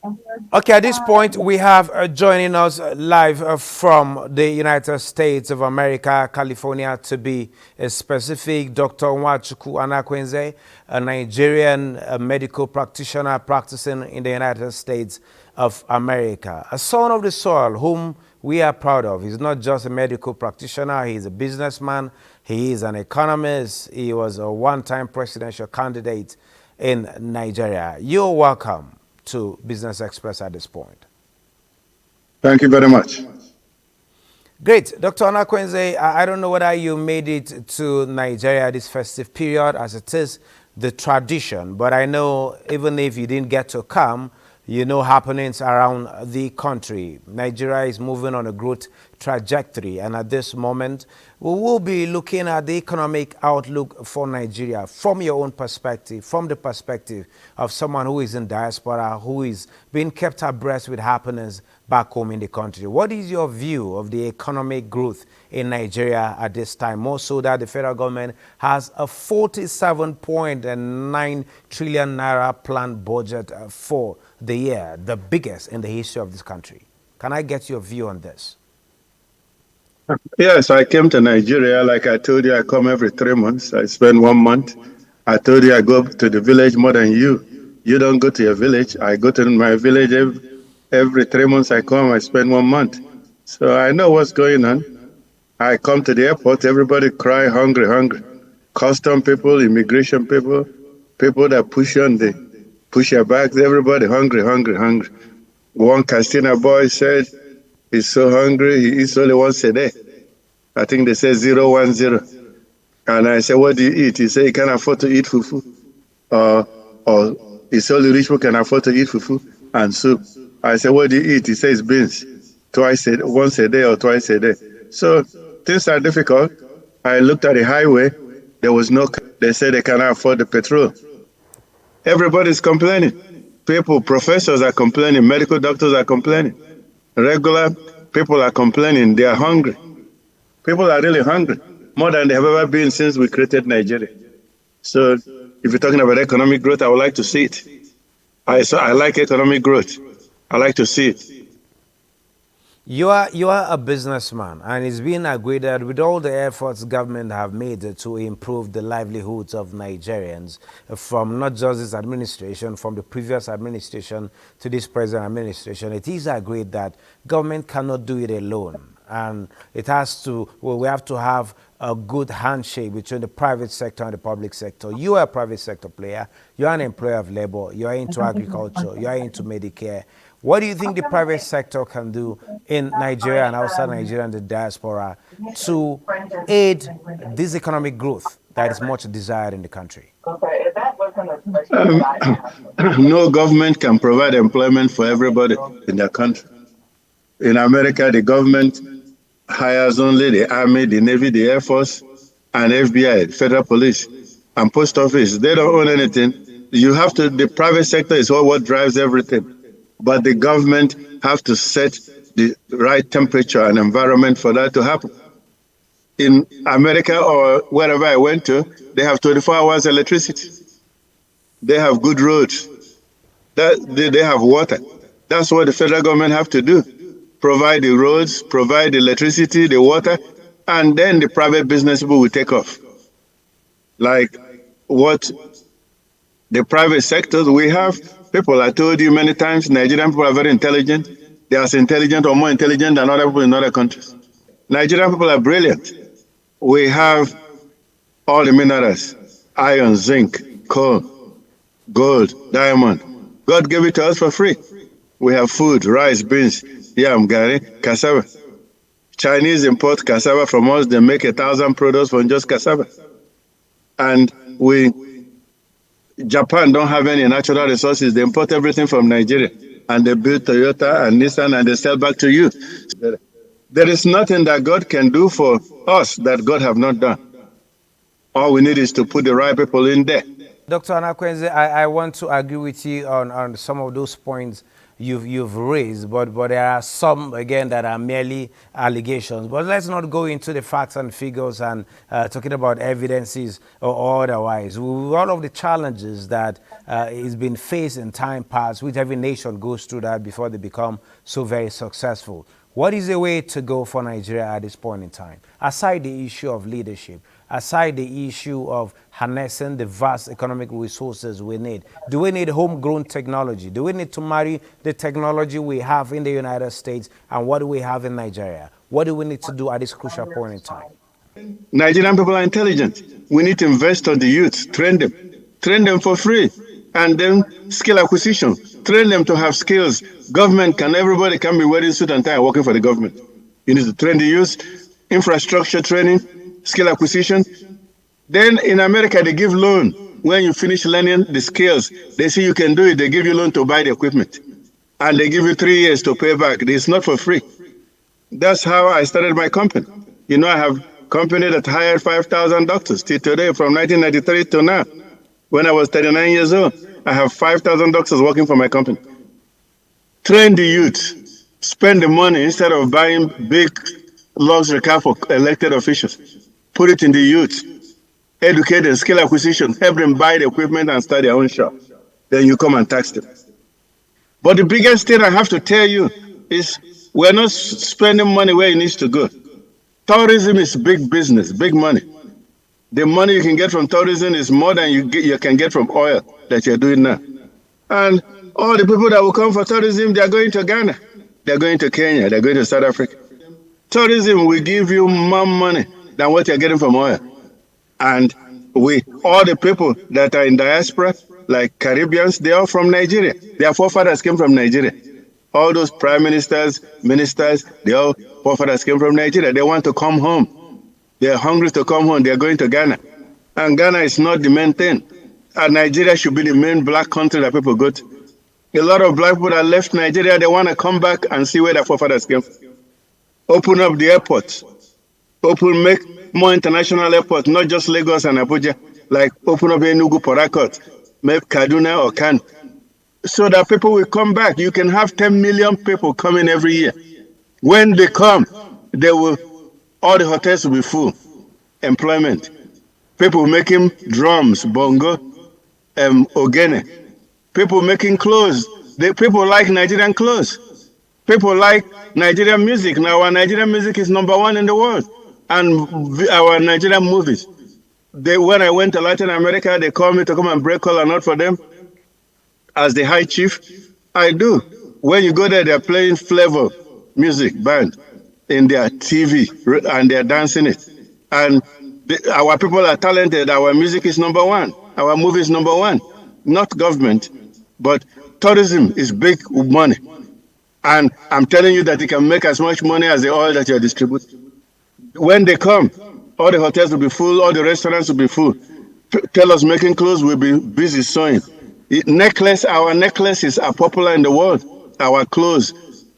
Okay, at this point, we have joining us live from the United States of America, California, to be specific, Dr. Nwachukwu Anakwenze, a Nigerian medical practitioner practicing in the United States of America. A son of the soil whom we are proud of. He's not just a medical practitioner, he's a businessman, he is an economist, he was a one-time presidential candidate in Nigeria. You're welcome to Business Express at this point. Thank you very much. Great. Dr. Anakwenze, I don't know whether you made it to Nigeria this festive period as it is the tradition, but I know even if you didn't get to come, you know happenings around the country. Nigeria is moving on a growth trajectory, and at this moment, we will be looking at the economic outlook for Nigeria from your own perspective, from the perspective of someone who is in diaspora, who is being kept abreast with happenings back home in the country. What is your view of the economic growth in Nigeria at this time? More so that the federal government has a 47.9 trillion naira planned budget for the year, the biggest in the history of this country. Can I get your view on this? Yes, I came to Nigeria. Like I told you, I come every 3 months. I spend 1 month. I told you I go to the village more than you. You don't go to your village. I go to my village every 3 months. I come. I spend 1 month. So I know what's going on. I come to the airport. Everybody cry, hungry, hungry. Custom people, immigration people, people that push your bags. Everybody hungry, hungry, hungry. One Castina boy said he's so hungry, he eats only once a day. I think they say 010. And I said, what do you eat? He said he can't afford to eat fufu. Or it's only rich people can afford to eat fufu and soup. I said, what do you eat? He says beans, once a day or twice a day. So things are difficult. I looked at the highway. There was no, they said they cannot afford the petrol. Everybody's complaining. People, professors are complaining. Medical doctors are complaining. Regular people are complaining. They are hungry. People are really hungry, more than they have ever been since we created Nigeria. So if you're talking about economic growth, I would like to see it. I like economic growth. I like to see it. You are a businessman, and it's been agreed that with all the efforts government have made to improve the livelihoods of Nigerians, from not just this administration, from the previous administration to this present administration, it is agreed that government cannot do it alone. And it has to, well, we have to have a good handshake between the private sector and the public sector. You are a private sector player. You are an employer of labor. You are into agriculture. You are into Medicare. What do you think the private sector can do in Nigeria and outside Nigeria and the diaspora to aid this economic growth that is much desired in the country? Um, no government can provide employment for everybody in their country. In America, the government hires only the Army, the Navy, the Air Force, and FBI, Federal Police, and Post Office. They don't own anything. The private sector is what drives everything. But the government have to set the right temperature and environment for that to happen. In America or wherever I went to, they have 24 hours electricity. They have good roads. They have water. That's what the federal government have to do. Provide the roads, provide the electricity, the water, and then the private business people will take off. Like what the private sectors, we have people, I told you many times, Nigerian people are very intelligent. They are as intelligent or more intelligent than other people in other countries. Nigerian people are brilliant. We have all the minerals, iron, zinc, coal, gold, diamond. God gave it to us for free. We have food, rice, beans, yam, gari, cassava. Chinese import cassava from us. They make 1,000 products from just cassava. And Japan don't have any natural resources. They import everything from Nigeria. And they build Toyota and Nissan and they sell back to you. There is nothing that God can do for us that God have not done. All we need is to put the right people in there. Dr. Anakwenze, I want to agree with you on some of those points you've raised, but there are some, again, that are merely allegations. But let's not go into the facts and figures and talking about evidences or otherwise. With all of the challenges that is been faced in time past, which every nation goes through that before they become so very successful. What is the way to go for Nigeria at this point in time? Aside the issue of leadership, aside the issue of harnessing the vast economic resources we need, do we need homegrown technology? Do we need to marry the technology we have in the United States and what do we have in Nigeria? What do we need to do at this crucial point in time? Nigerian people are intelligent. We need to invest on the youth, train them for free, and then skill acquisition, train them to have skills. Everybody can be wearing suit and tie working for the government. You need to train the youth, infrastructure training, skill acquisition. Then in America, they give loan. When you finish learning the skills, they see you can do it, they give you loan to buy the equipment. And they give you 3 years to pay back. It's not for free. That's how I started my company. You know, I have a company that hired 5,000 doctors till today, from 1993 to now. When I was 39 years old, I have 5,000 doctors working for my company. Train the youth. Spend the money instead of buying big luxury car for elected officials. Put it in the youth. Educate them, skill acquisition, help them buy the equipment and start their own shop. Then you come and tax them. But the biggest thing I have to tell you is we're not spending money where it needs to go. Tourism is big business, big money. The money you can get from tourism is more than you can get from oil that you're doing now. And all the people that will come for tourism, they're going to Ghana, they're going to Kenya, they're going to South Africa. Tourism will give you more money than what you're getting from oil. And all the people that are in diaspora, like Caribbeans, they are from Nigeria. Their forefathers came from Nigeria. All those prime ministers, they all forefathers came from Nigeria. They want to come home. They're hungry to come home. They're going to Ghana. And Ghana is not the main thing. And Nigeria should be the main black country that people go to. A lot of black people that left Nigeria, they want to come back and see where their forefathers came from. Open up the airports. Make more international airports, not just Lagos and Abuja. Like open up Enugu, Port Harcourt, make Kaduna or Kano, so that people will come back. You can have 10 million people coming every year. When they come, all the hotels will be full. Employment. People making drums, bongo, ogene. People making clothes. People like Nigerian clothes. People like Nigerian music. Now our Nigerian music is #1 in the world. And our Nigerian movies. When I went to Latin America, they called me to come and break kola nut for them as the high chief. I do. When you go there, they're playing flavor music band in their TV and they're dancing it. And our people are talented. Our music is #1. Our movie is #1. Not government, but tourism is big money. And I'm telling you that you can make as much money as the oil that you're distributing. When they come, all the hotels will be full, all the restaurants will be full. Tailors making clothes will be busy sewing. Our necklaces are popular in the world. Our clothes,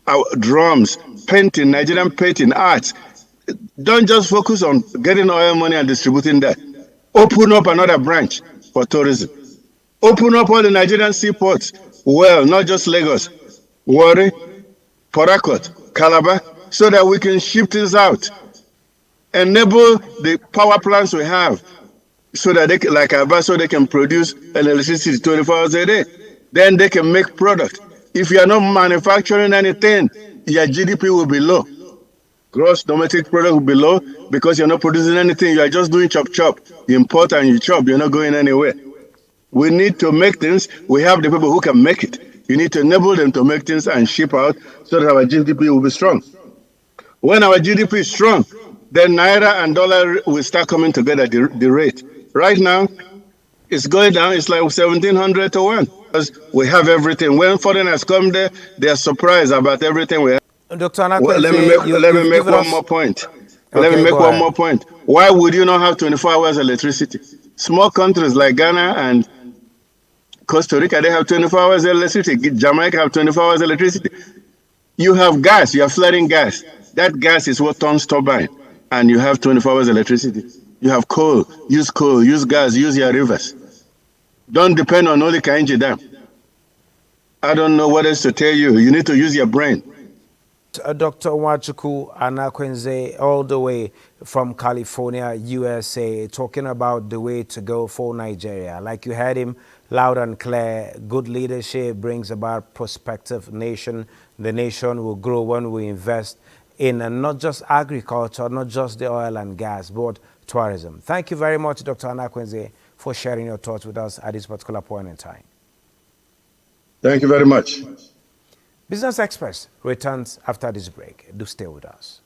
our drums, painting, Nigerian painting, arts. Don't just focus on getting oil money and distributing that. Open up another branch for tourism. Open up all the Nigerian seaports. Well, not just Lagos, Warri, Port Harcourt, Calabar, so that we can ship things out. Enable the power plants we have so that they can produce electricity 24 hours a day. Then they can make product. If you are not manufacturing anything, your GDP will be low. Gross domestic product will be low because you're not producing anything. You are just doing chop. You import and you chop. You're not going anywhere. We need to make things. We have the people who can make it. You need to enable them to make things and ship out so that our GDP will be strong. When our GDP is strong, then Naira and dollar will start coming together, the rate. Right now, it's going down. It's like 1,700 to 1. Because we have everything. When foreigners come there, they are surprised about everything we have. Dr. Anakwenze, let me make one more point. Let me make one more point. Why would you not have 24 hours electricity? Small countries like Ghana and Costa Rica, they have 24 hours electricity. Jamaica have 24 hours electricity. You have gas. You have flaring gas. That gas is what turns turbine. And you have 24 hours electricity. You have coal, use gas, use your rivers. Don't depend on only Kainji Dam. I don't know what else to tell you. You need to use your brain. Dr. Nwachukwu Anakwenze, all the way from California, USA, talking about the way to go for Nigeria. Like you heard him loud and clear, good leadership brings about prospective nation. The nation will grow when we invest in not just agriculture, not just the oil and gas, but tourism. Thank you very much, Dr. Anakwenze, for sharing your thoughts with us at this particular point in time. Thank you very much. Business Express returns after this break. Do stay with us.